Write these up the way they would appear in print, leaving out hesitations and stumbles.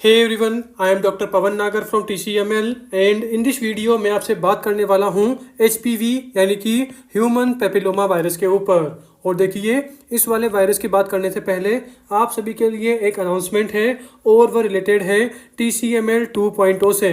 Hey everyone, I am doctor Pavan Nagar from TCML and in this video मैं आपसे बात करने वाला हूं HPV यानी कि ह्यूमन पेपिलोमा वायरस के ऊपर। और देखिए, इस वाले वायरस की बात करने से पहले आप सभी के लिए एक अनाउंसमेंट है और वह रिलेटेड है TCML 2.0 से।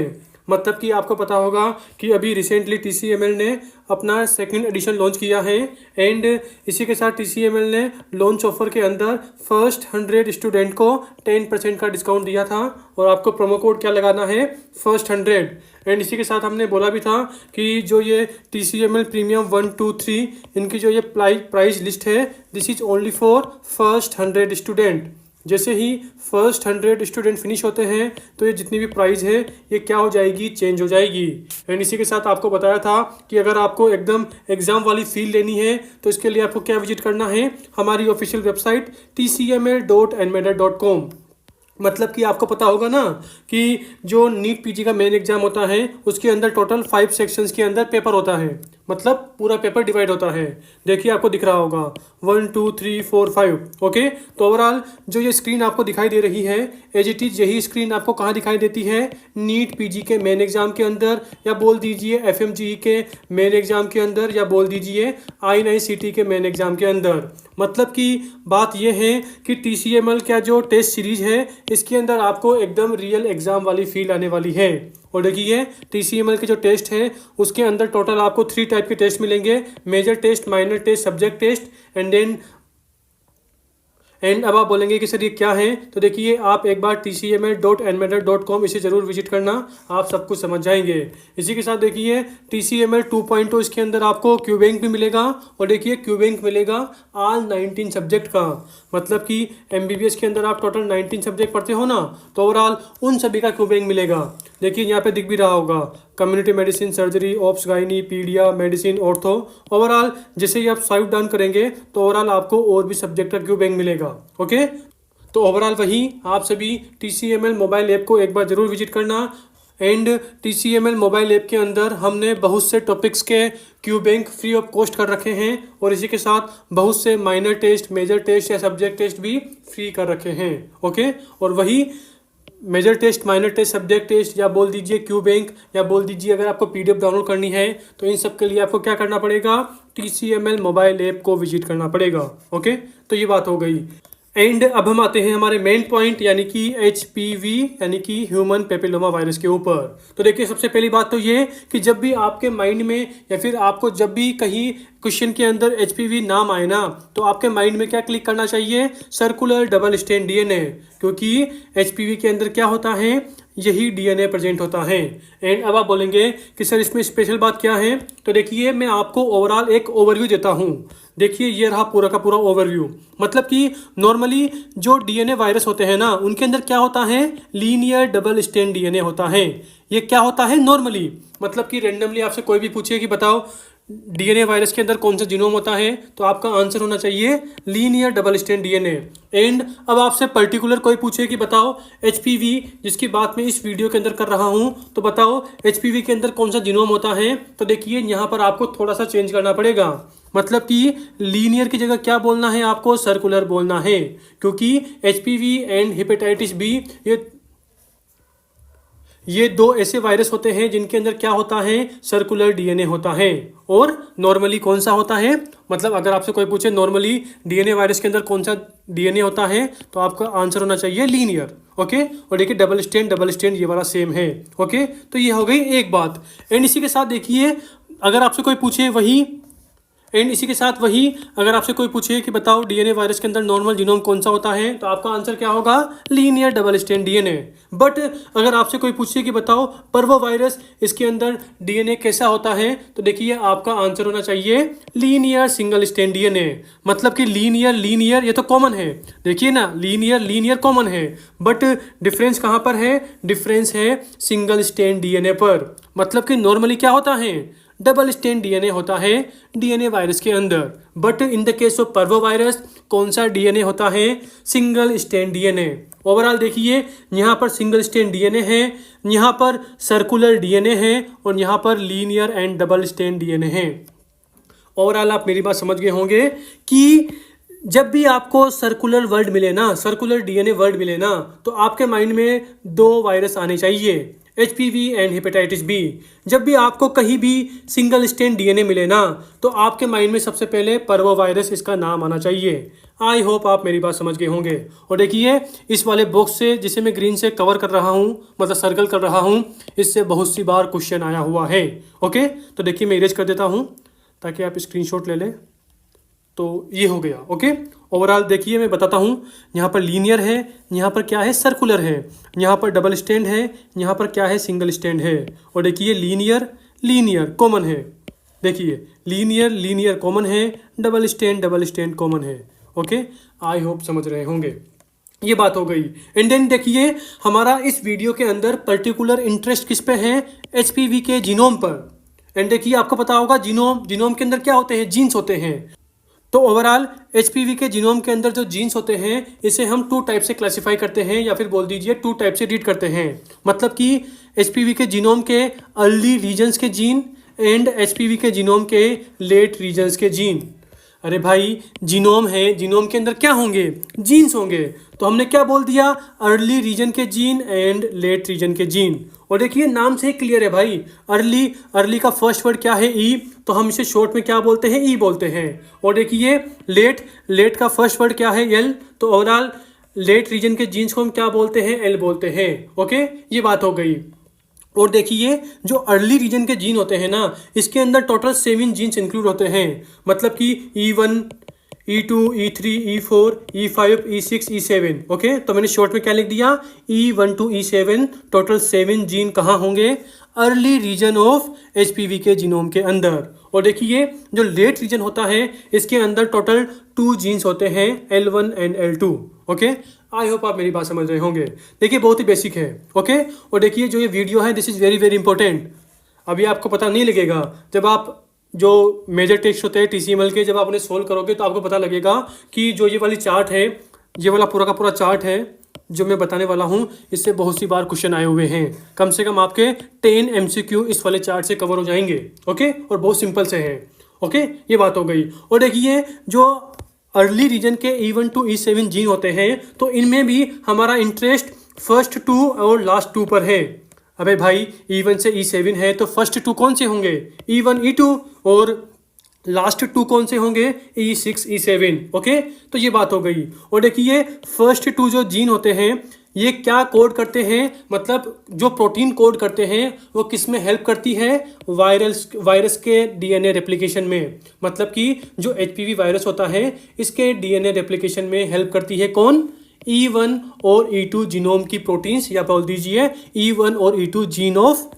मतलब कि आपको पता होगा कि अभी रिसेंटली TCML ने अपना सेकंड एडिशन लॉन्च किया है एंड इसी के साथ TCML ने लॉन्च ऑफर के अंदर फर्स्ट 100 स्टूडेंट को 10% का डिस्काउंट दिया था और आपको प्रोमो कोड क्या लगाना है, फर्स्ट 100। एंड इसी के साथ हमने बोला भी था कि जो ये TCML प्रीमियम 1, 2, 3 इनकी जो ये प्राइस लिस्ट है, this is only for first 100 student. जैसे ही फर्स्ट 100 स्टूडेंट फिनिश होते हैं तो ये जितनी भी प्राइस है ये क्या हो जाएगी, चेंज हो जाएगी। एंड इसी के साथ आपको बताया था कि अगर आपको एकदम एग्जाम वाली फील लेनी है तो इसके लिए आपको क्या विजिट करना है, हमारी ऑफिशियल वेबसाइट tcml.nmeda.com। मतलब कि आपको पता होगा ना कि जो नीट पीजी का मेन एग्जाम होता है उसके अंदर टोटल 5 सेक्शंस के अंदर पेपर होता है, मतलब पूरा पेपर डिवाइड होता है। देखिए आपको दिख रहा होगा 1, 2, 3, 4, 5। ओके, तो ओवरऑल जो ये स्क्रीन आपको दिखाई दे रही है एज इट इज यही स्क्रीन आपको कहाँ दिखाई देती है, नीट पीजी के मेन एग्जाम के अंदर, या बोल दीजिए FMGE के मेन एग्जाम के अंदर, या बोल दीजिए INICT के मेन एग्जाम के अंदर। मतलब कि बात यह है कि TCML का जो टेस्ट सीरीज है इसके अंदर आपको एकदम रियल एग्जाम वाली फील आने वाली है। और देखिए TCML के जो टेस्ट है उसके अंदर टोटल आपको 3 टाइप के टेस्ट मिलेंगे, major test, minor test, subject test and अब आप बोलेंगे कि सर ये क्या है, तो देखिए आप एक बार tcml.nmeda.com इसे जरूर विजिट करना, आप सब कुछ समझ जाएंगे। इसी के साथ देखिए TCML 2.0 इसके अंदर आपको क्यूबैंक भी मिलेगा और देखिए क्यूबैंक मिलेगा ऑल 19 सब्जेक्ट का। मतलब कि MBBS के अंदर आप टोटल 19 सब्जेक्ट पढ़ते हो ना, तो ओवरऑल उन सभी का क्यूबैंक मिलेगा। देखिए यहाँ पे दिख भी रहा होगा, community medicine, surgery, ops, gynae, paedia, medicine, ortho. Overall जैसे ही आप स्वाइप डाउन करेंगे तो ओवरऑल आपको और भी सब्जेक्ट का क्यूबैंक मिलेगा। ओके, तो ओवरऑल वही आप सभी TCML मोबाइल ऐप को एक बार जरूर विजिट करना। एंड TCML मोबाइल ऐप के अंदर हमने बहुत से टॉपिक्स के क्यूबैंक फ्री ऑफ कॉस्ट कर रखे हैं और इसी के साथ बहुत से माइनर टेस्ट, मेजर टेस्ट या सब्जेक्ट टेस्ट भी फ्री कर रखे हैं। ओके, और वही major test, minor test, subject test, या बोल दीजिए क्यूबैंक, या बोल दीजिए अगर आपको PDF डाउनलोड करनी है तो इन सब के लिए आपको क्या करना पड़ेगा, TCML मोबाइल ऐप को विजिट करना पड़ेगा। ओके, तो ये बात हो गई। एंड अब हम आते हैं हमारे मेन पॉइंट यानी कि HPV यानी कि ह्यूमन पेपिलोमा वायरस के ऊपर। तो देखिए सबसे पहली बात तो ये कि जब भी आपके माइंड में या फिर आपको जब भी कहीं क्वेश्चन के अंदर HPV नाम आए ना, तो आपके माइंड में क्या क्लिक करना चाहिए, सर्कुलर डबल स्ट्रैंड DNA, क्योंकि HPV के अंदर क्या होता है, यही DNA प्रेजेंट होता है। एंड अब आप बोलेंगे कि सर इसमें स्पेशल बात क्या है, तो देखिए मैं आपको ओवरऑल एक ओवरव्यू देता हूँ। देखिए ये रहा पूरा का पूरा ओवरव्यू। मतलब कि नॉर्मली जो DNA वायरस होते हैं ना उनके अंदर क्या होता है, लीनियर डबल स्ट्रैंड DNA होता है। ये क्या होता है नॉर्मली, मतलब कि रेंडमली आपसे कोई भी पूछे कि बताओ DNA वायरस के अंदर कौन सा जीनोम होता है, तो आपका आंसर होना चाहिए linear double strand DNA। And अब आपसे पर्टिकुलर कोई पूछे कि बताओ HPV, जिसकी बात मैं इस वीडियो के अंदर कर रहा हूं, तो बताओ HPV के अंदर कौन सा जीनोम होता है, तो देखिए यहाँ पर आपको थोड़ा सा चेंज करना पड़ेगा। मतलब कि लीनियर की जगह क्या बोलना है, आपको सर्कुलर बोलना है, क्योंकि HPV एंड हेपेटाइटिस B ये 2 ऐसे वायरस होते हैं जिनके अंदर क्या होता है, सर्कुलर DNA होता है। और नॉर्मली कौन सा होता है, मतलब अगर आपसे कोई पूछे नॉर्मली DNA वायरस के अंदर कौन सा DNA होता है, तो आपका आंसर होना चाहिए लीनियर। ओके, और देखिए डबल स्ट्रैंड ये वाला सेम है। ओके, तो ये हो गई एक बात। एंड इसी के साथ देखिए अगर आपसे कोई पूछे अगर आपसे कोई पूछे कि बताओ DNA वायरस के अंदर नॉर्मल जीनोम कौन सा होता है, तो आपका आंसर क्या होगा, linear double strand DNA। But अगर आपसे कोई पूछे कि बताओ पर्वो वायरस, इसके अंदर DNA कैसा होता है, तो देखिए आपका आंसर होना चाहिए लीनियर सिंगल स्ट्रैंड DNA। मतलब कि लीनियर ये तो कॉमन है, देखिए ना लीनियर कॉमन है, बट डिफरेंस कहाँ पर है, डिफरेंस है सिंगल स्ट्रैंड DNA पर। मतलब कि नॉर्मली क्या होता है, डबल स्ट्रैंड DNA होता है DNA वायरस के अंदर, but in the case of पर्वो वायरस कौन सा DNA होता है, सिंगल स्ट्रैंड DNA। ओवरऑल देखिए यहाँ पर सिंगल स्ट्रैंड DNA है, यहाँ पर सर्कुलर DNA है और यहाँ पर linear and double strand DNA है। ओवरऑल आप मेरी बात समझ गए होंगे कि जब भी आपको सर्कुलर वर्ड मिले ना, सर्कुलर डीएनए वर्ड मिले ना, तो आपके माइंड में दो वायरस आने चाहिए, एचपीवी एंड हेपेटाइटिस बी। जब भी आपको कहीं भी सिंगल स्ट्रैंड डीएनए मिले ना, तो आपके माइंड में सबसे पहले पर्वो वायरस इसका नाम आना चाहिए। आई होप आप मेरी बात समझ गए होंगे। और देखिए इस वाले बॉक्स से, जिसे मैं ग्रीन से कवर कर रहा हूँ, मतलब सर्कल कर रहा हूँ, इससे बहुत सी बार क्वेश्चन आया हुआ है। ओके, तो देखिए मैं इरेज कर देता हूँ ताकि आप स्क्रीनशॉट ले लें। तो ये हो गया। ओके, ओवरऑल देखिए मैं बताता हूँ। यहाँ पर लीनियर है, यहाँ पर क्या है, सर्कुलर है, यहाँ पर डबल स्टैंड है, यहाँ पर क्या है, सिंगल स्टैंड है। और देखिए लीनियर लीनियर कॉमन है, देखिए लीनियर लीनियर कॉमन है, डबल स्टैंड कॉमन है। ओके, आई होप समझ रहे होंगे। ये बात हो गई। एंड देन देखिए हमारा इस वीडियो के अंदर पर्टिकुलर इंटरेस्ट किस पे है, एचपीवी के जीनोम पर। एंड देखिए आपको पता होगा जीनोम के अंदर क्या होते हैं, जीन्स होते हैं। तो ओवरऑल एचपीवी के जीनोम के अंदर जो जीन्स होते हैं, इसे हम 2 टाइप से क्लासिफाई करते हैं, या फिर बोल दीजिए 2 टाइप से रीड करते हैं। मतलब कि एचपीवी के जीनोम के अर्ली रीजन्स के जीन एंड एचपीवी के जीनोम के लेट रीजन्स के जीन। अरे भाई जीनोम है, जीनोम के अंदर क्या होंगे, जीन्स होंगे। तो हमने क्या बोल दिया, अर्ली रीजन के जीन एंड लेट रीजन के जीन। और देखिए नाम से ही क्लियर है भाई, अर्ली का फर्स्ट वर्ड क्या है, ई, तो हम इसे शॉर्ट में क्या बोलते हैं, ई बोलते हैं। और देखिए लेट का फर्स्ट वर्ड क्या है, एल, तो ओवरऑल लेट रीजन के जीन्स को हम क्या बोलते हैं, एल बोलते हैं। ओके, ये बात हो गई। और देखिए जो अर्ली रीजन के जीन होते हैं ना, इसके अंदर टोटल 7 जीन्स इंक्लूड होते हैं। मतलब कि E1, E2, E3, E4, E5, E6, E7। Okay, तो मैंने शॉर्ट में क्या लिख दिया, E1 to E7, total 7 gene कहाँ होंगे, अर्ली रीजन ऑफ एचपीवी के जीनोम के अंदर। और देखिए जो लेट रीजन होता है, इसके अंदर टोटल 2 जीन्स होते हैं, L1 and L2। Okay, I hope आप मेरी बात समझ रहे होंगे। देखिए बहुत ही बेसिक है। ओके, और देखिए जो ये वीडियो है, this is very very important. अभी आपको पता नहीं लगेगा, जब आप जो मेजर टेक्स्ट होते हैं टीसीएमएल के, जब आप उन्हें सोल्व करोगे तो आपको पता लगेगा कि जो ये वाली चार्ट है, ये वाला पूरा का पूरा चार्ट है जो मैं बताने वाला हूँ, इससे बहुत सी बार क्वेश्चन आए हुए हैं। कम से कम आपके 10 MCQ इस वाले चार्ट से कवर हो जाएंगे। ओके, और बहुत सिंपल से हैं। ओके, ये बात हो गई। और देखिए जो अर्ली रीजन के E1 to E7 जीन होते हैं, तो इनमें भी हमारा इंटरेस्ट फर्स्ट 2 और लास्ट 2 पर है। अबे भाई E1 से E7 है, तो फर्स्ट 2 कौन से होंगे, E1 E2, और लास्ट 2 कौन से होंगे, E6 E7। ओके, तो ये बात हो गई। और देखिए फर्स्ट 2 जो जीन होते हैं, ये क्या कोड करते हैं, मतलब जो प्रोटीन कोड करते हैं वो किस में हेल्प करती है, वायरस के डीएनए रेप्लिकेशन में। मतलब कि जो एचपीवी वायरस होता है, इसके डीएनए रेप्लिकेशन में हेल्प करती है कौन, E1 और E2 जीनोम की प्रोटीन्स, या बोल दीजिए E1 और E2 gene of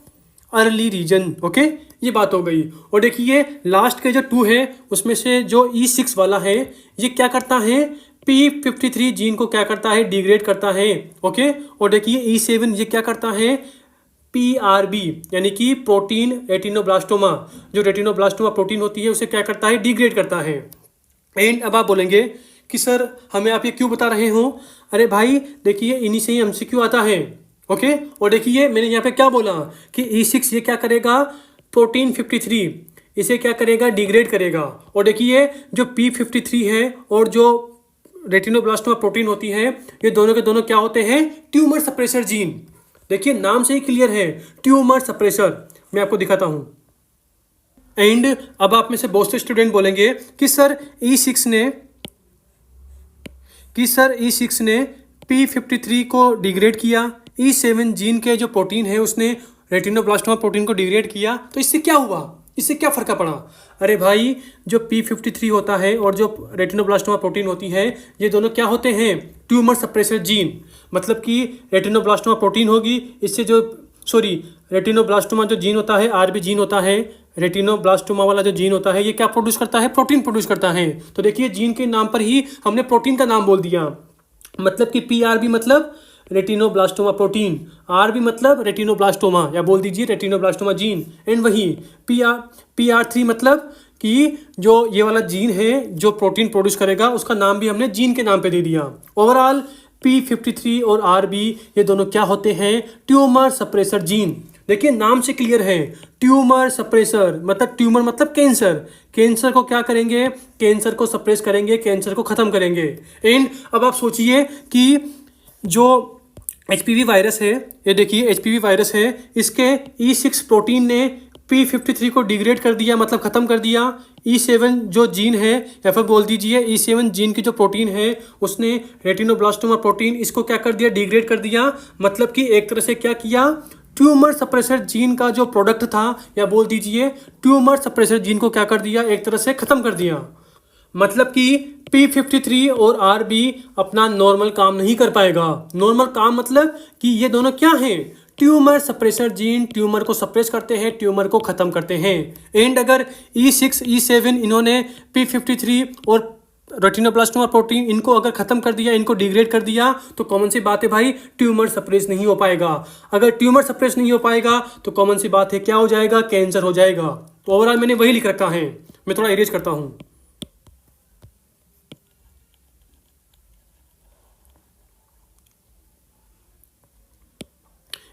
early region. Okay, ये बात हो गई। और देखिए लास्ट के जो 2 है, उसमें से जो E6 वाला है, ये क्या करता है, P53 जीन को क्या करता है, डिग्रेड करता है। ओके, और देखिए E7 ये क्या करता है, PRB यानी कि प्रोटीन रेटिनोब्लास्टोमा, जो रेटिनोब्लास्टोमा प्रोटीन होती है उसे क्या करता है, डिग्रेड करता है। एंड अब आप बोलेंगे कि सर हमें आप ये क्यों बता रहे हो। अरे भाई देखिए इन्हीं से ही MCQ आता है। ओके, और देखिए मैंने यहाँ पे क्या बोला कि E6 ये क्या करेगा, प्रोटीन 53 इसे क्या करेगा, डिग्रेड करेगा। और देखिए जो P53 है और जो रेटिनोब्लास्टोमा प्रोटीन होती है, ये दोनों के दोनों क्या होते हैं, ट्यूमर सप्रेसर जीन। देखिए नाम से ही क्लियर है, ट्यूमर सप्रेसर। मैं आपको दिखाता हूं। एंड अब आप में से बहुत से स्टूडेंट बोलेंगे कि सर E6 ने P53 को डिग्रेड किया, E7 जीन के जो प्रोटीन है उसने रेटिनोब्लास्टोमा प्रोटीन को डिग्रेड किया, तो इससे क्या हुआ, इससे क्या फर्क पड़ा। अरे भाई जो P53 होता है और जो रेटिनोब्लास्टोमा प्रोटीन होती है, ये दोनों क्या होते हैं, ट्यूमर सप्रेसर जीन। मतलब कि रेटिनोब्लास्टोमा प्रोटीन होगी, इससे जो रेटिनोब्लास्टोमा जो जीन होता है, RB जीन होता है, रेटिनोब्लास्टोमा वाला जो जीन होता है, ये क्या प्रोड्यूस करता है, प्रोटीन प्रोड्यूस करता है। तो देखिए जीन के नाम पर ही हमने प्रोटीन का नाम बोल दिया। मतलब कि PRB मतलब रेटिनोब्लास्टोमा प्रोटीन, RB मतलब रेटिनोब्लास्टोमा, या बोल दीजिए रेटिनोब्लास्टोमा जीन। एंड वही PR3 मतलब कि जो ये वाला जीन है जो प्रोटीन प्रोड्यूस करेगा, उसका नाम भी हमने जीन के नाम पे दे दिया। ओवरऑल P53 और RB ये दोनों क्या होते हैं, ट्यूमर सप्रेसर जीन। देखिए नाम से क्लियर है, ट्यूमर सप्रेसर, मतलब ट्यूमर मतलब कैंसर। कैंसर को क्या करेंगे, कैंसर को सप्रेस करेंगे, कैंसर को खत्म करेंगे। एंड अब आप सोचिए कि जो एचपीवी वायरस है, ये देखिए एचपीवी वायरस है, इसके E6 प्रोटीन ने P53 को डिग्रेड कर दिया, मतलब खत्म कर दिया। E7 जो जीन है, या फिर बोल दीजिए E7 जीन की जो प्रोटीन है, उसने रेटिनोब्लास्टोमा प्रोटीन इसको क्या कर दिया, डिग्रेड कर दिया। मतलब कि एक तरह से क्या किया, ट्यूमर सप्रेसर जीन का जो प्रोडक्ट था, या बोल दीजिए ट्यूमर सप्रेसर जीन को क्या कर दिया, एक तरह से खत्म कर दिया। मतलब कि P53 और RB अपना नॉर्मल काम नहीं कर पाएगा। नॉर्मल काम मतलब कि ये दोनों क्या हैं, ट्यूमर सप्रेसर जीन, ट्यूमर को सप्रेस करते हैं, ट्यूमर को खत्म करते हैं। एंड अगर E6 E7 इन्होंने P53 और रेटिनोब्लास्टोमा प्रोटीन इनको अगर खत्म कर दिया, इनको डिग्रेड कर दिया, तो कॉमन सी बात है भाई, ट्यूमर सप्रेस नहीं हो पाएगा। अगर ट्यूमर सप्रेस नहीं हो पाएगा तो कॉमन सी बात है क्या हो जाएगा, कैंसर हो जाएगा। तो ओवरऑल मैंने वही लिख रखा है, मैं थोड़ा इरेज करता हूं।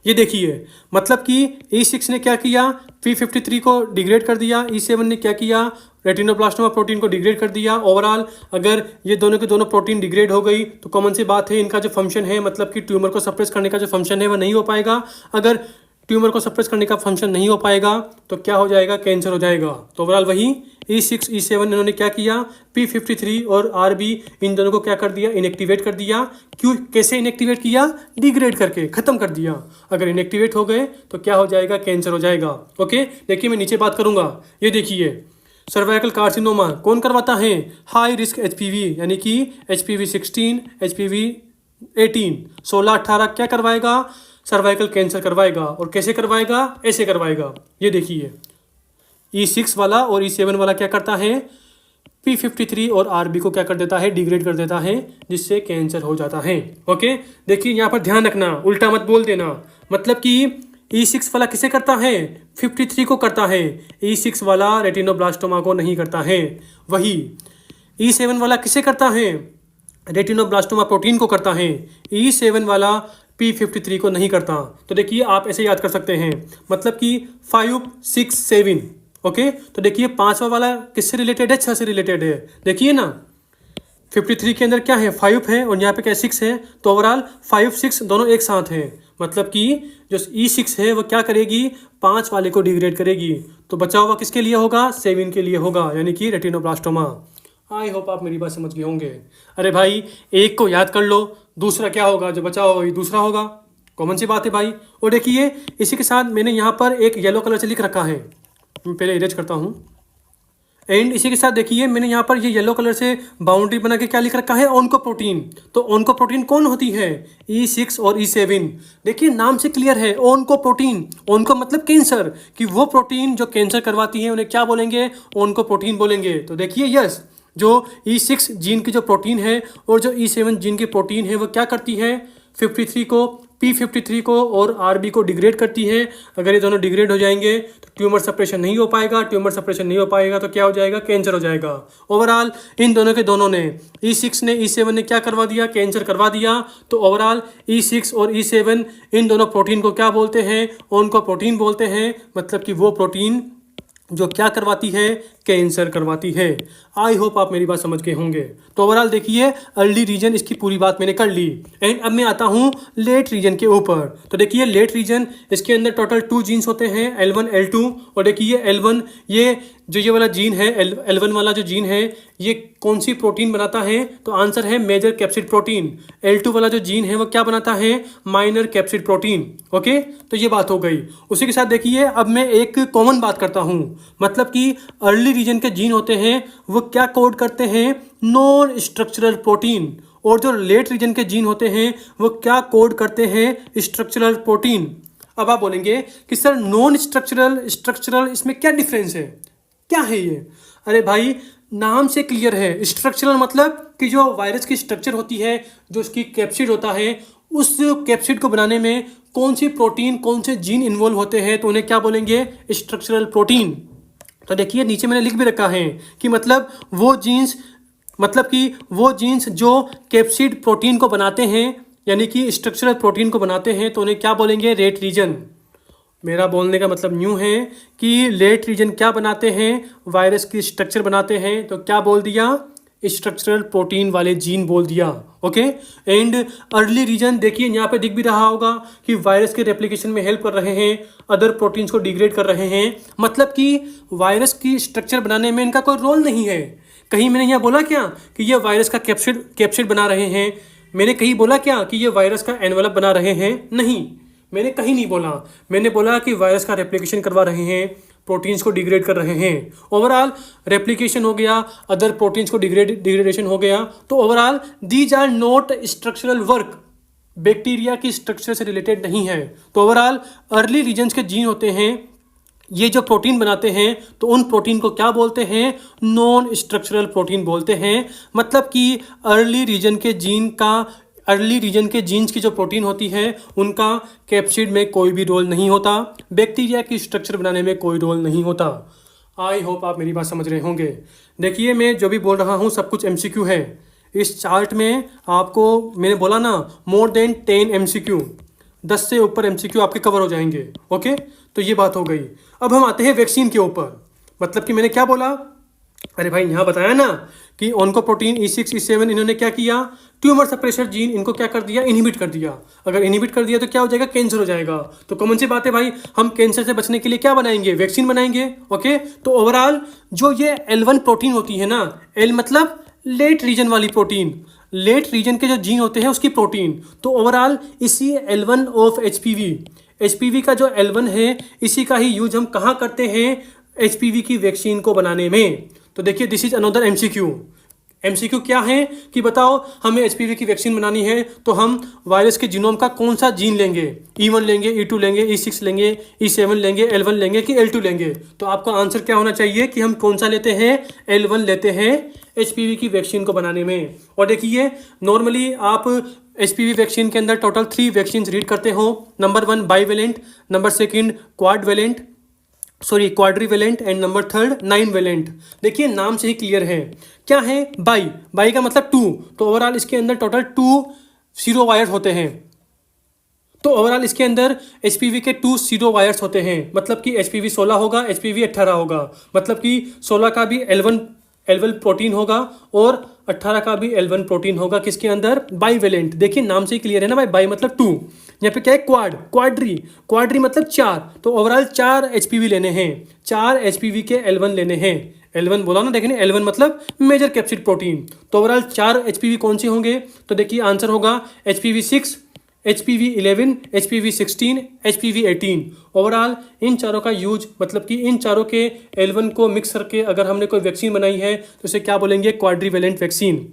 ये देखिए, मतलब कि E6 ने क्या किया, P53 को डिग्रेड कर दिया, E7 ने क्या किया, रेटिनोब्लास्टोमा प्रोटीन को डिग्रेड कर दिया। ओवरऑल अगर ये दोनों के दोनों प्रोटीन डिग्रेड हो गई तो कॉमन सी बात है, इनका जो फंक्शन है, मतलब कि ट्यूमर को सप्रेस करने का जो फंक्शन है वो नहीं हो पाएगा। अगर ट्यूमर को सप्रेस करने का फंक्शन नहीं हो पाएगा तो क्या हो जाएगा, कैंसर हो जाएगा। तो ओवरऑल वही E6 E7 इन्होंने क्या किया, P53 और RB इन दोनों को क्या कर दिया, इनएक्टिवेट कर दिया। क्यों, कैसे इनएक्टिवेट किया, डिग्रेड करके खत्म कर दिया। अगर इनएक्टिवेट हो गए तो क्या हो जाएगा, कैंसर हो जाएगा। ओके, देखिए मैं नीचे बात करूंगा। ये देखिए, सर्वाइकल कार्सिनोमा कौन करवाता है, हाई रिस्क HPV, यानी कि HPV 16, HPV 18, 16-18 क्या करवाएगा, सर्वाइकल कैंसर करवाएगा। और कैसे करवाएगा, ऐसे करवाएगा। ये देखिए E6 वाला और E7 वाला क्या करता है, P53 और RB को क्या कर देता है, डिग्रेड कर देता है, जिससे कैंसर हो जाता है। ओके, देखिए यहाँ पर ध्यान रखना, उल्टा मत बोल देना। मतलब कि E6 वाला किसे करता है, 53 को करता है। E6 वाला रेटिनोब्लास्टोमा को नहीं करता है। वही E7 वाला किसे करता है, रेटिनोब्लास्टोमा प्रोटीन को करता है। E7 वाला P53 को नहीं करता। तो देखिए आप ऐसे याद कर सकते हैं, मतलब कि 5, 6, 7। ओके, तो देखिए पांचवा वाला किससे रिलेटेड है, 6 से रिलेटेड है। देखिए ना, 53 के अंदर क्या है, 5 है, और यहाँ पे क्या 6 है। तो ओवरऑल 5, 6 दोनों एक साथ हैं। मतलब कि जो E6 है वो क्या करेगी, 5 वाले को डिग्रेड करेगी। तो बचा हुआ किसके लिए होगा, 7 के लिए होगा, यानी कि रेटिनोब्लास्टोमा। आई होप आप मेरी बात समझ गए होंगे। अरे भाई, एक को याद कर लो, दूसरा क्या होगा, जो बचा होगा वही दूसरा होगा। कॉमन सी बात है भाई। और देखिए इसी के साथ मैंने यहाँ पर एक येलो कलर से लिख रखा है, मैं पहले इरेज करता हूँ। एंड इसी के साथ देखिए मैंने यहाँ पर ये येलो कलर से बाउंड्री बना के क्या लिख रखा है, ओन्कोप्रोटीन। तो ओन्कोप्रोटीन कौन होती है, E6 और E7। देखिए नाम से क्लियर है, ओन्कोप्रोटीन। ओन्को मतलब कैंसर, कि वो प्रोटीन जो कैंसर करवाती है उन्हें क्या बोलेंगे, ओन्कोप्रोटीन बोलेंगे। तो देखिए यस, जो E6 जीन की जो प्रोटीन है और जो E7 जीन की प्रोटीन है वो क्या करती है, 53 को, P53 को और RB को डिग्रेड करती है। अगर ये दोनों डिग्रेड हो जाएंगे तो ट्यूमर सप्रेशन नहीं हो पाएगा। ट्यूमर सप्रेशन नहीं हो पाएगा तो क्या हो जाएगा, कैंसर हो जाएगा। ओवरऑल इन दोनों के दोनों ने, E6 ने E7 ने क्या करवा दिया, कैंसर करवा दिया। तो ओवरऑल E6 और E7 इन दोनों प्रोटीन को क्या बोलते हैं, उनको प्रोटीन बोलते हैं। मतलब कि वो प्रोटीन जो क्या करवाती है, कैंसर करवाती है। आई होप आप मेरी बात समझ गए होंगे। तो ओवरऑल देखिए अर्ली रीजन इसकी पूरी बात मैंने कर ली। एंड अब मैं आता हूँ लेट रीजन के ऊपर। तो देखिए लेट रीजन, इसके अंदर टोटल 2 जीन्स होते हैं, L1 L2। और देखिए L1 ये वाला जीन है, L1 वाला जो जीन है ये कौन सी प्रोटीन बनाता है, तो आंसर है मेजर कैप्सिड प्रोटीन। L2 वाला जो जीन है वो क्या बनाता है, माइनर कैप्सिड प्रोटीन। ओके, तो ये बात हो गई। उसी के साथ देखिए अब मैं एक कॉमन बात करता हूँ, मतलब कि अर्ली रीजन के जीन होते हैं वो क्या कोड करते हैं, नॉन स्ट्रक्चरल प्रोटीन। और जो लेट रीजन के जीन होते हैं वो क्या कोड करते हैं, स्ट्रक्चरल प्रोटीन। अब आप बोलेंगे कि सर नॉन स्ट्रक्चरल स्ट्रक्चरल इसमें क्या डिफरेंस है, क्या है ये। अरे भाई नाम से क्लियर है, स्ट्रक्चरल मतलब कि जो वायरस की स्ट्रक्चर होती है, जो उसकी कैप्सिड होता है, उस कैप्सिड को बनाने में कौन सी प्रोटीन, कौन से जीन इन्वॉल्व होते हैं, तो उन्हें क्या बोलेंगे, स्ट्रक्चरल प्रोटीन। तो देखिए नीचे मैंने लिख भी रखा है कि मतलब वो जीन्स जो कैप्सिड प्रोटीन को बनाते हैं, यानी कि स्ट्रक्चरल प्रोटीन को बनाते हैं, तो उन्हें क्या बोलेंगे, रेट रीजन। मेरा बोलने का मतलब यूँ है कि लेट रीजन क्या बनाते हैं, वायरस की स्ट्रक्चर बनाते हैं। तो क्या बोल दिया, स्ट्रक्चरल प्रोटीन वाले जीन बोल दिया। ओके। एंड अर्ली रीजन देखिए यहाँ पे दिख भी रहा होगा कि वायरस के रेप्लिकेशन में हेल्प कर रहे हैं, अदर प्रोटीन्स को डिग्रेड कर रहे हैं। मतलब कि वायरस की स्ट्रक्चर बनाने में इनका कोई रोल नहीं है। कहीं मैंने यहाँ बोला क्या कि ये वायरस का कैप्सिड बना रहे हैं? मैंने कहीं बोला क्या कि ये वायरस का एनवेलप बना रहे हैं? नहीं, मैंने कहीं नहीं बोला। मैंने बोला कि वायरस का रेप्लिकेशन करवा रहे हैं, प्रोटीन्स को डिग्रेड कर रहे हैं। ओवरऑल रेप्लिकेशन हो गया, अदर प्रोटीन्स को डिग्रेडेशन हो गया। तो overall these are not structural work, bacteria की स्ट्रक्चर से रिलेटेड नहीं है। तो ओवरऑल अर्ली रीजन्स के जीन होते हैं, ये जो प्रोटीन बनाते हैं, तो उन प्रोटीन को क्या बोलते हैं, नॉन स्ट्रक्चरल प्रोटीन बोलते हैं। मतलब कि अर्ली रीजन के जीन्स की जो प्रोटीन होती है उनका कैप्सिड में कोई भी रोल नहीं होता, बैक्टीरिया की स्ट्रक्चर बनाने में कोई रोल नहीं होता। आई होप आप मेरी बात समझ रहे होंगे। देखिए मैं जो भी बोल रहा हूँ सब कुछ एमसीक्यू है। इस चार्ट में आपको मैंने बोला ना मोर देन 10 एमसीक्यू, 10 से ऊपर एमसीक्यू आपके कवर हो जाएंगे। ओके, तो ये बात हो गई। अब हम आते हैं वैक्सीन के ऊपर। मतलब कि मैंने क्या बोला, अरे भाई यहाँ बताया ना कि ऑन्कोप्रोटीन E6 E7 इन्होंने क्या किया, ट्यूमर सप्रेशर जीन इनको क्या कर दिया, इनहिबिट कर दिया। अगर इनहिबिट कर दिया तो क्या हो जाएगा, कैंसर हो जाएगा। तो कॉमन सी बात है भाई, हम कैंसर से बचने के लिए क्या बनाएंगे, वैक्सीन बनाएंगे। ओके, तो ओवरऑल जो ये L1 प्रोटीन होती है ना, L मतलब लेट रीजन वाली प्रोटीन, लेट रीजन के जो जीन होते हैं उसकी प्रोटीन। तो ओवरऑल इसी L1 ऑफ HPV का जो L1 है इसी का ही यूज हम कहाँ करते हैं, HPV की वैक्सीन को बनाने में। तो देखिए दिस इज अनदर एमसीक्यू क्या है कि बताओ हमें HPV की वैक्सीन बनानी है तो हम वायरस के जीनोम का कौन सा जीन लेंगे, E1 लेंगे, E2 लेंगे, E6 लेंगे, E7 लेंगे, L1 लेंगे कि L2 लेंगे। तो आपका आंसर क्या होना चाहिए कि हम कौन सा लेते हैं, L1 लेते हैं HPV की वैक्सीन को बनाने में। और देखिए नॉर्मली आप HPV वैक्सीन के अंदर टोटल 3 वैक्सीन रीड करते हो। Number 1 bivalent, number 2 quadrivalent and number 3 9 valent. देखिए नाम से ही क्लियर है, क्या है, बाई का मतलब 2। तो ओवरऑल इसके अंदर टोटल 2 सीरो वायर्स होते हैं। तो ओवरऑल इसके अंदर HPV के 2 सीरो वायर्स होते हैं। मतलब कि HPV 16 होगा, HPV 18 होगा। मतलब कि 16 का भी L1 प्रोटीन होगा और 18 का भी L1 प्रोटीन होगा। किसके अंदर, बाईवेलेंट। देखिए नाम से ही क्लियर है ना भाई, बाई मतलब 2। यहाँ पे क्या है, क्वाड्री मतलब 4। तो ओवरऑल 4 HPV लेने हैं, 4 HPV के L1 लेने हैं। L1 बोला ना, देखिए L1 मतलब मेजर कैप्सिड प्रोटीन। तो ओवरऑल 4 HPV कौन से होंगे, तो देखिए आंसर होगा HPV 6, HPV 11, HPV 16, HPV 18। Overall इन चारों का यूज, मतलब कि इन चारों के L1 को मिक्स करके अगर हमने कोई वैक्सीन बनाई है तो उसे क्या बोलेंगे, क्वाड्रीवेलेंट वैक्सीन,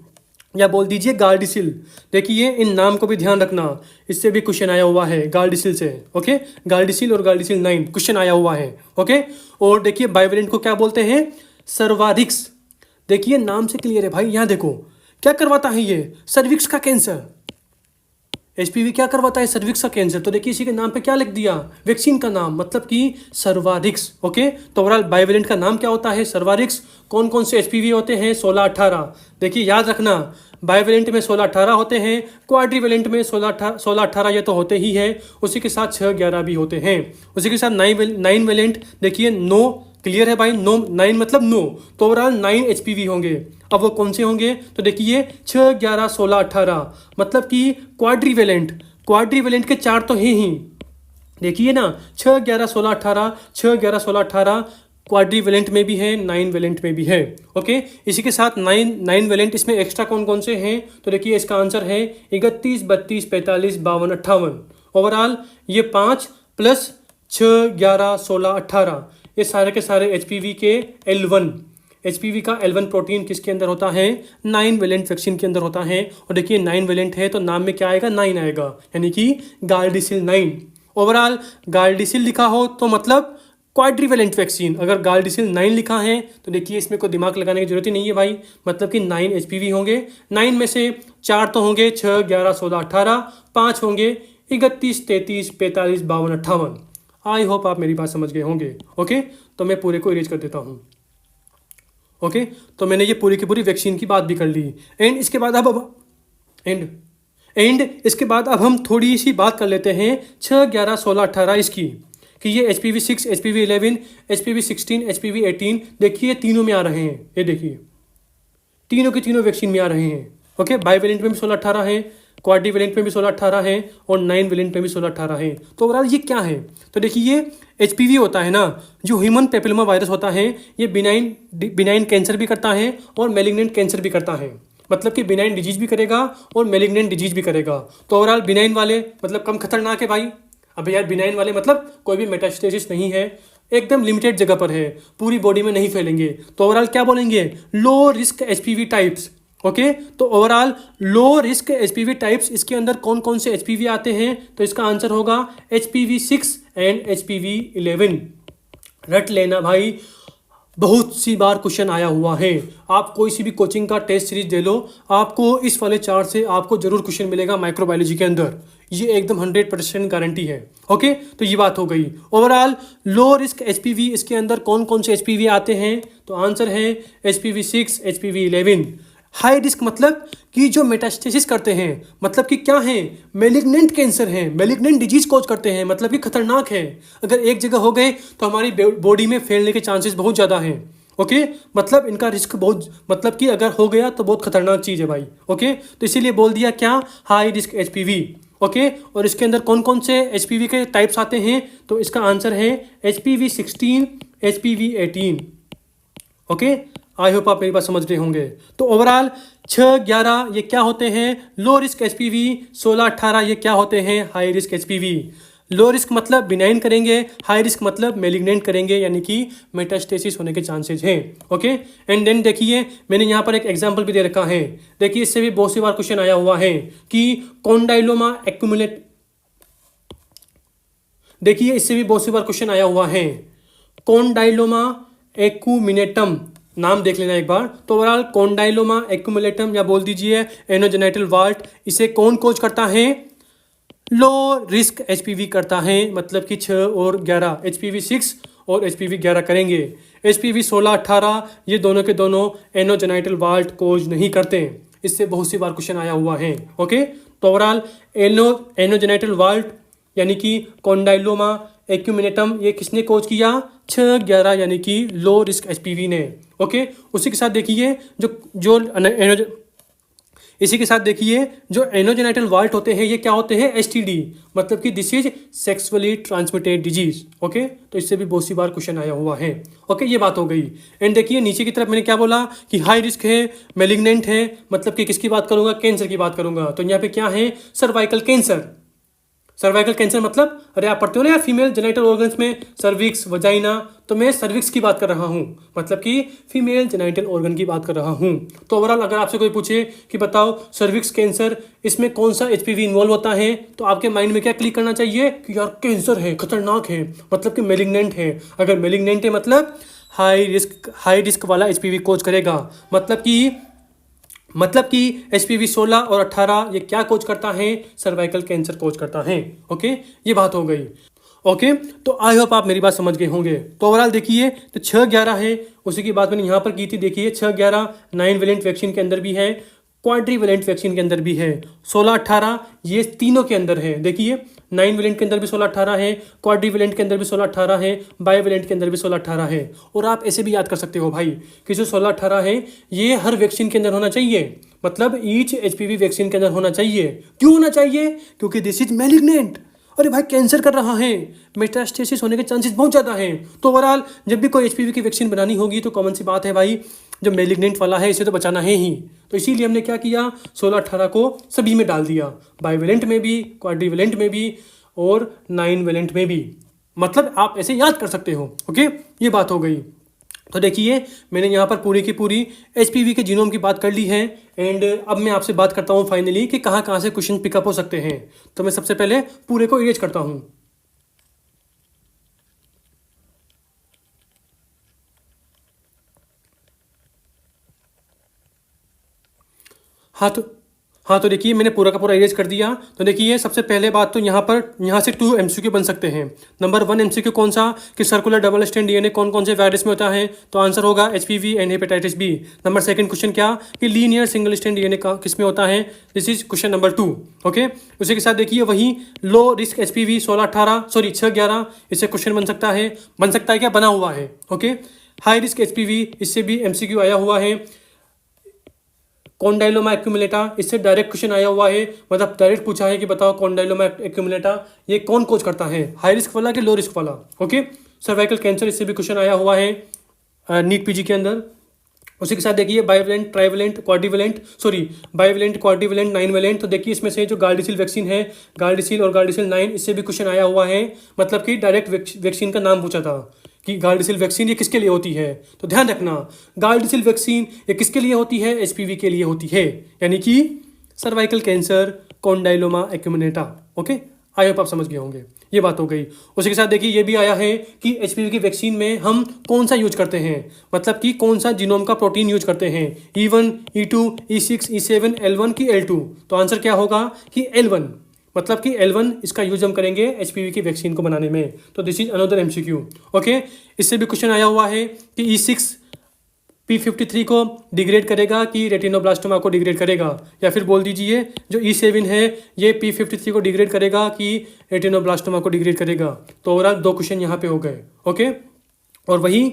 या बोल दीजिए गार्डिसिल। देखिए इन नाम को भी ध्यान रखना, इससे भी क्वेश्चन आया हुआ है गार्डिसिल से। ओके, गार्डिसिल और गार्डिसिल 9 क्वेश्चन आया हुआ है। ओके, और देखिए बाईवेलेंट को क्या बोलते हैं, सर्वारिक्स। देखिए नाम से क्लियर है भाई, यहाँ देखो क्या करवाता है ये, सर्विक्स का कैंसर। HPV क्या करवाता है, सर्विक्स का कैंसर। तो देखिए इसी के नाम पे क्या लिख दिया, वैक्सीन का नाम, मतलब कि सर्वारिक्स। ओके, तो ओवरऑल बाईवेलेंट का नाम क्या होता है, सर्वारिक्स। कौन कौन से HPV होते हैं, 16-18। देखिए याद रखना, बाईवेलेंट में 16-18 होते हैं, क्वाड्रीवेलेंट में 16-18 ये तो होते ही है, उसी के साथ 6-11 भी होते हैं। उसी के साथ 9 वेलेंट, देखिए 9 क्लियर है भाई, 9 मतलब 9। तो ओवरऑल 9 HPV होंगे। अब वो कौन से होंगे, तो देखिए 6, 11, 16, 18, मतलब कि क्वाड्रीवेलेंट के 4 तो हैं ही। देखिए ना 6, 11, 16, 18, 6, 11, 16, 18 क्वाड्रीवेलेंट में भी है, 9 वेलेंट में भी है। ओके, इसी के साथ 9 वेलेंट, इसमें एक्स्ट्रा कौन कौन से हैं, तो देखिए इसका आंसर है 31, 32, 45, 52, 58। ओवरऑल ये 5 प्लस 6, 11, 16, 18 ये सारे के सारे HPV के HPV का L1 प्रोटीन किसके अंदर होता है, 9 वेलेंट वैक्सीन के अंदर होता है। और देखिए 9 वेलेंट है तो नाम में क्या आएगा, 9 आएगा, यानी कि गार्डिसिल 9। ओवरऑल गार्डिसिल लिखा हो तो मतलब क्वाड्रीवेलेंट वैक्सीन। अगर गार्डिसिल 9 लिखा है तो देखिए इसमें कोई दिमाग लगाने की जरूरत ही नहीं है भाई, मतलब कि 9 HPV होंगे। 9 में से 4 तो होंगे 6, 11, 16, 18, 5 होंगे 31, 33, 45, 52, 58। आई होप आप मेरी बात समझ गए होंगे। ओके, तो मैं पूरे को इरेज कर देता हूँ। ओके, तो मैंने ये पूरी की पूरी वैक्सीन की बात भी कर ली। एंड इसके बाद इसके बाद अब हम थोड़ी सी बात कर लेते हैं 6, 11, 16, 18 इसकी, कि ये HPV 6, HPV 11, HPV 16, HPV 18 देखिए तीनों में आ रहे हैं। ये देखिए तीनों के तीनों वैक्सीन में आ रहे हैं। ओके, बाईवेलेंट में भी 16-18 है, क्वाड्रीवेलेंट में भी 16-18 है और 9 वेलेंट में भी 16-18 है। तो ओवरऑल ये क्या है? तो देखिए ये HPV होता है ना, जो ह्यूमन पेपिलोमा वायरस होता है, ये बिनाइन कैंसर भी करता है और मेलिग्नेंट कैंसर भी करता है। मतलब कि बिनाइन डिजीज भी करेगा और मेलिग्नेंट डिजीज भी करेगा। तो ओवरऑल बिनाइन वाले मतलब कम खतरनाक है भाई। अबे यार बिनाइन वाले मतलब कोई भी मेटास्टेसिस नहीं है, एकदम लिमिटेड जगह पर है, पूरी बॉडी में नहीं फैलेंगे। तो ओवरऑल क्या बोलेंगे? Low risk HPV types. Okay, तो overall low risk HPV types, इसके अंदर कौन कौन से HPV आते हैं? तो इसका आंसर होगा HPV 6 एंड HPV 11। रट लेना भाई, बहुत सी बार क्वेश्चन आया हुआ है। आप कोई सी भी कोचिंग का टेस्ट सीरीज दे लो, आपको इस वाले चार्ट से आपको जरूर क्वेश्चन मिलेगा माइक्रोबायोलॉजी के अंदर, ये एकदम 100% गारंटी है। ओके, तो ये बात हो गई। ओवरऑल लो रिस्क HPV, इसके अंदर कौन कौन से HPV आते हैं? तो आंसर है HPV 6, HPV 11। हाई रिस्क मतलब कि जो मेटास्टेसिस करते हैं, मतलब कि क्या है? मेलिग्नेंट कैंसर है, मेलिग्नेंट डिजीज कॉज करते हैं, मतलब कि खतरनाक है। अगर एक जगह हो गए तो हमारी बॉडी में फैलने के चांसेस बहुत ज़्यादा हैं। ओके, मतलब इनका रिस्क बहुत, मतलब कि अगर हो गया तो बहुत खतरनाक चीज़ है भाई। ओके, तो इसीलिए बोल दिया क्या? High risk HPV। ओके, और इसके अंदर कौन कौन से HPV के टाइप्स आते हैं? तो इसका आंसर है HPV 16, HPV 18। Okay, I hope आप मेरी बात समझ रहे होंगे। तो ओवरऑल 6-11 ये क्या होते हैं? लो रिस्क HPV। 16-18 ये क्या होते हैं? High risk HPV। Low risk मतलब बिनाइन करेंगे, हाई रिस्क मतलब मेलिग्नेंट करेंगे, यानी कि मेटास्टेसिस होने के चांसेस हैं। ओके, एंड देन देखिए मैंने यहाँ पर एक एग्जांपल भी दे रखा है। देखिए इससे भी बहुत सी बार क्वेश्चन आया हुआ है कि कॉन्डाइलोमा एक्यूमुलेट, देखिए इससे भी बहुत सी बार क्वेश्चन आया हुआ है। कॉन्डाइलोमा एक्यूमिनेटम, नाम देख लेना एक बार। तो ओवरऑल कॉन्डाइलोमा एक्यूमुलेटम या बोल दीजिए एनोजेनाइटल वाल्ट, इसे कौन कोज करता है? लो रिस्क HPV करता है, मतलब कि 6 और 11 HPV 6 और HPV 11 करेंगे। HPV 16-18 ये दोनों के दोनों एनोजेनाइटल वाल्ट कोज नहीं करते। इससे बहुत सी बार क्वेश्चन आया हुआ है। ओके, तो ओवरऑल एनोजेनाइटल वाल्ट यानी कि कॉन्डाइलोमा एक्यूमिनेटम ये किसने कोज किया? 6-11 यानी कि लो रिस्क HPV ने। ओके, उसी के साथ देखिए जो जो इसी के साथ देखिए जो एनोजेनाइटल वाल्ट होते हैं ये क्या होते हैं? STD, मतलब कि this is sexually transmitted disease. Okay, तो इससे भी बहुत सी बार क्वेश्चन आया हुआ है। ओके, ये बात हो गई। एंड देखिए नीचे की तरफ मैंने क्या बोला कि हाई रिस्क है, मेलिग्नेंट है, मतलब कि किसकी बात करूंगा? कैंसर की बात करूंगा। तो यहाँ पे क्या है? Cervical cancer. सर्वाइकल कैंसर मतलब, अरे आप पढ़ते हो ना यार फीमेल जेनिटल ऑर्गन्स में सर्विक्स, वजाइना, तो मैं सर्विक्स की बात कर रहा हूँ, मतलब कि फीमेल जेनिटल ऑर्गन की बात कर रहा हूँ। तो ओवरऑल अगर आपसे कोई पूछे कि बताओ सर्विक्स कैंसर, इसमें कौन सा HPV इन्वॉल्व होता है, तो आपके माइंड में क्या क्लिक करना चाहिए कि यार कैंसर है, खतरनाक है, मतलब कि मेलिग्नेंट है। अगर मेलिग्नेंट है मतलब हाई रिस्क वाला HPV कोज करेगा। मतलब कि HPV 16 और 18 ये क्या कोच करता है? सर्वाइकल कैंसर कोच करता है। ओके, ये बात हो गई। ओके, तो आई होप आप मेरी बात समझ गए होंगे। तो ओवरऑल देखिए तो 6-11 है, उसी की बात मैंने यहाँ पर की थी। देखिए 6-11 9 वेलेंट वैक्सीन के अंदर भी है, क्वाड्रीवेलेंट वैक्सीन के अंदर भी है, 16-18 ये तीनों के अंदर है। देखिए 9 वेलेंट के अंदर भी 16-18 है, क्वाड्रीवेलेंट के अंदर भी 16-18 है, बाईवेलेंट के अंदर भी 16-18 है। और आप ऐसे भी याद कर सकते हो भाई कि जो 16-18 है ये हर वैक्सीन के अंदर होना चाहिए, मतलब ईच HPV वैक्सीन के अंदर होना चाहिए। क्यों होना चाहिए? क्योंकि दिस इज मैलिग्नेंट। अरे भाई कैंसर कर रहा है, मेटास्टेसिस होने के चांसेस बहुत ज़्यादा हैं। तो ओवरऑल जब भी कोई HPV की वैक्सीन बनानी होगी तो कॉमन सी बात है भाई, जो मेलिग्नेंट वाला है इसे तो बचाना है ही। तो इसीलिए हमने क्या किया? 16-18 को सभी में डाल दिया, बाईवेलेंट में भी, क्वाड्रीवेलेंट में भी और 9 वेलेंट में भी। मतलब आप ऐसे याद कर सकते हो। ओके, ये बात हो गई। तो देखिए मैंने यहाँ पर पूरी की पूरी HPV के जीनोम की बात कर ली है। एंड अब मैं आपसे बात करता हूँ फाइनली कि कहाँ कहाँ से क्वेश्चन पिकअप हो सकते हैं। तो मैं सबसे पहले पूरे को इरेज करता हूँ। हाँ हाँ, तो देखिए मैंने पूरा का पूरा इरेज कर दिया। तो देखिए सबसे पहले बात तो यहाँ से 2 एमसीक्यू बन सकते हैं। नंबर 1 एमसीक्यू कौन सा कि सर्कुलर डबल स्ट्रैंड डीएनए कौन कौन से वायरस में होता है, तो आंसर होगा HPV and hepatitis B. Number 2 question क्या कि लीनियर सिंगल स्ट्रैंड डीएनए किस में होता है, this is question number 2। Okay, उसी के साथ देखिए वही लो रिस्क एचपीवी 6-11 इससे क्वेश्चन बन सकता है क्या बना हुआ है। ओके, हाई रिस्क एचपीवी इससे भी एमसीक्यू आया हुआ है। कॉन्डाइलोमा एक्यूमुलेटा इससे डायरेक्ट क्वेश्चन आया हुआ है, मतलब डायरेक्ट पूछा है कि बताओ कॉन्डाइलोमा एक्यूमुलेटा ये कौन कोज करता है, हाई रिस्क वाला कि लो रिस्क वाला। ओके, सर्वाइकल कैंसर इससे भी क्वेश्चन आया हुआ है नीट पीजी के अंदर। उसी के साथ देखिए bivalent, trivalent, bivalent, quadrivalent, 9 valent. तो देखिए इसमें से जो गार्डिसिल वैक्सीन है, गार्डिसिल और गार्डिसिल 9 इससे भी क्वेश्चन आया हुआ है, मतलब कि डायरेक्ट वैक्सीन का नाम पूछा था कि गार्डिसिल वैक्सीन ये किसके लिए होती है। तो ध्यान रखना गार्डिसिल वैक्सीन ये किसके लिए होती है, एचपीवी के लिए होती है, यानी कि cervical cancer, condyloma acuminata. Okay, I hope आप समझ गए होंगे, ये बात हो गई। उसी के साथ देखिए ये भी आया है कि एचपीवी की वैक्सीन में हम कौन सा यूज करते हैं, मतलब कि कौन सा जीनोम का प्रोटीन यूज करते हैं, E1, E2, E6, E7, L1 की L2। तो आंसर क्या होगा कि L1, मतलब कि L1 इसका यूज हम करेंगे एचपीवी की वैक्सीन को बनाने में। तो this is another MCQ. Okay, इससे भी क्वेश्चन आया हुआ है कि E6 P53 को डिग्रेड करेगा कि रेटिनोब्लास्टोमा को डिग्रेड करेगा, या फिर बोल दीजिए जो E7 है ये P53 को डिग्रेड करेगा कि रेटिनोब्लास्टोमा को डिग्रेड करेगा। तो ओवरऑल 2 क्वेश्चन यहाँ पे हो गए। ओके, और वही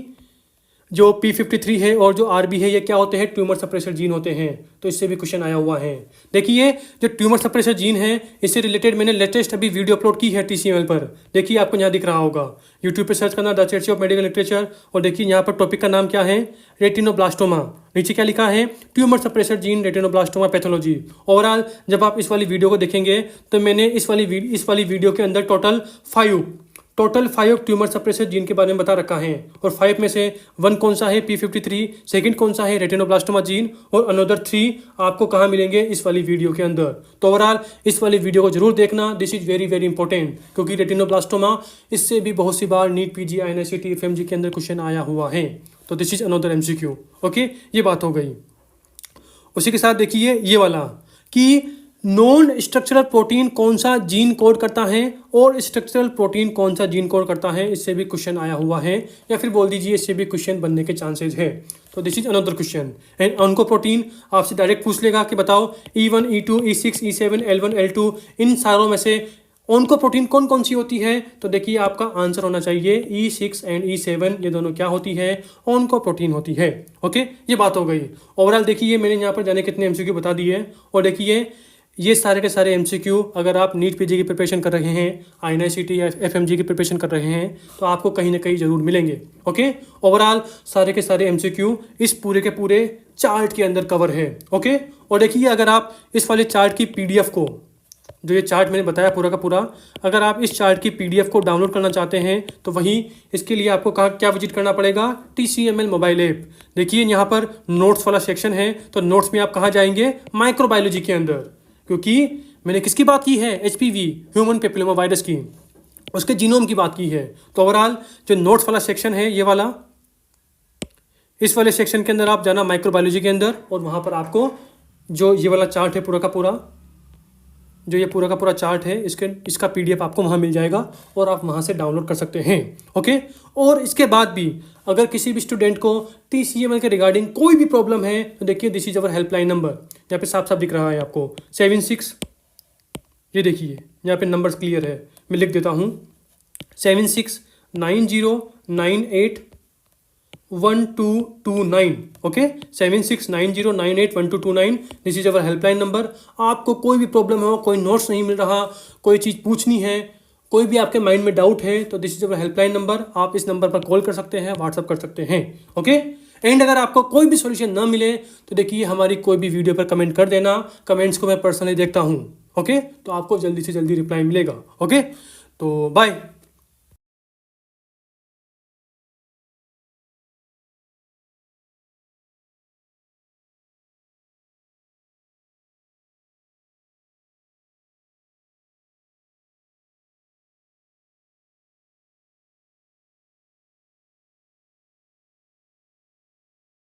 जो P53 है और जो RB है ये क्या होते हैं, ट्यूमर सप्रेसर जीन होते हैं। तो इससे भी क्वेश्चन आया हुआ है। देखिए जो ट्यूमर सप्रेसर जीन है इससे रिलेटेड मैंने लेटेस्ट अभी वीडियो अपलोड की है TCML पर, देखिए आपको यहाँ दिख रहा होगा, यूट्यूब पे सर्च करना the church of medical literature, और देखिए यहाँ पर टॉपिक का नाम क्या है, रेटिनोब्लास्टोमा। नीचे क्या लिखा है, tumour suppressor gene retinoblastoma pathology. Overall जब आप इस वाली वीडियो को देखेंगे तो मैंने इस वाली वीडियो के अंदर टोटल 5 ट्यूमर सप्रेसर जीन के बारे में बता रखा है, और 5 में से 1 कौन सा है, P53, सेकंड कौन सा है, रेटिनोब्लास्टोमा जीन, और अनदर 3 आपको कहाँ मिलेंगे, इस वाली वीडियो के अंदर। तो ओवरऑल इस वाली वीडियो को जरूर देखना, this is very very important, क्योंकि रेटिनोब्लास्टोमा इससे भी बहुत सी बार नीट PG INICET FMG के अंदर क्वेश्चन आया हुआ है। तो this is another MCQ। Okay, ये बात हो गई। उसी के साथ देखिए ये वाला कि नॉन स्ट्रक्चरल प्रोटीन कौन सा जीन कोड करता है और स्ट्रक्चरल प्रोटीन कौन सा जीन कोड करता है, इससे भी क्वेश्चन आया हुआ है, या फिर बोल दीजिए इससे भी क्वेश्चन बनने के चांसेस है। तो this is another question. And onco protein आपसे डायरेक्ट पूछ लेगा कि बताओ E1, E2, E6, E7, L1, L2 इन सारों में से ऑन्को प्रोटीन कौन कौन सी होती है। तो देखिए आपका आंसर होना चाहिए E6 एंड E7, ये दोनों क्या होती है, ऑन्को प्रोटीन होती है। ओके, ये बात हो गई। ओवरऑल देखिए मैंने यहाँ पर जाने कितने MCQ बता दिए, और देखिए ये सारे के सारे MCQ अगर आप नीट PG की प्रिपरेशन कर रहे हैं, INICET या FMG की प्रिपरेशन कर रहे हैं, तो आपको कहीं ना कहीं ज़रूर मिलेंगे। ओके, ओवरऑल सारे के सारे MCQ इस पूरे के पूरे चार्ट के अंदर कवर है। ओके, और देखिए अगर आप इस वाले चार्ट की PDF को, जो ये चार्ट मैंने बताया पूरा का पूरा, अगर आप इस चार्ट की PDF को डाउनलोड करना चाहते हैं तो वहीं इसके लिए आपको क्या विजिट करना पड़ेगा, TCML मोबाइल ऐप। देखिए यहाँ पर नोट्स वाला सेक्शन है, तो नोट्स में आप कहाँ जाएंगे, माइक्रोबायोलॉजी के अंदर, क्योंकि मैंने किसकी बात की है, HPV ह्यूमन पेपिलोमा वायरस की, उसके जीनोम की बात की है। तो ओवरऑल जो नोट्स वाला सेक्शन है ये वाला, इस वाले सेक्शन के अंदर आप जाना माइक्रोबायोलॉजी के अंदर, और वहाँ पर आपको जो ये वाला चार्ट है पूरा का पूरा, जो ये पूरा का पूरा चार्ट है इसका PDF आपको वहाँ मिल जाएगा, और आप वहाँ से डाउनलोड कर सकते हैं। ओके, और इसके बाद भी अगर किसी भी स्टूडेंट को TCML के रिगार्डिंग कोई भी प्रॉब्लम है तो देखिए this is our helpline number, यहाँ पे साफ साफ दिख रहा है आपको 76, ये देखिए यहाँ पे नंबर्स क्लियर है, मैं लिख देता हूँ 7690981229। Okay, 7690981229, this is our helpline number. आपको कोई भी प्रॉब्लम हो, कोई नोट्स नहीं मिल रहा, कोई चीज़ पूछनी है, कोई भी आपके माइंड में डाउट है, तो this is our helpline number, आप इस नंबर पर कॉल कर सकते हैं, व्हाट्सअप कर सकते हैं। ओके, एंड अगर आपको कोई भी सॉल्यूशन ना मिले तो देखिए हमारी कोई भी वीडियो पर कमेंट कर देना, कमेंट्स को मैं पर्सनली देखता हूँ। ओके, तो आपको जल्दी से जल्दी रिप्लाई मिलेगा। ओके, तो बाय।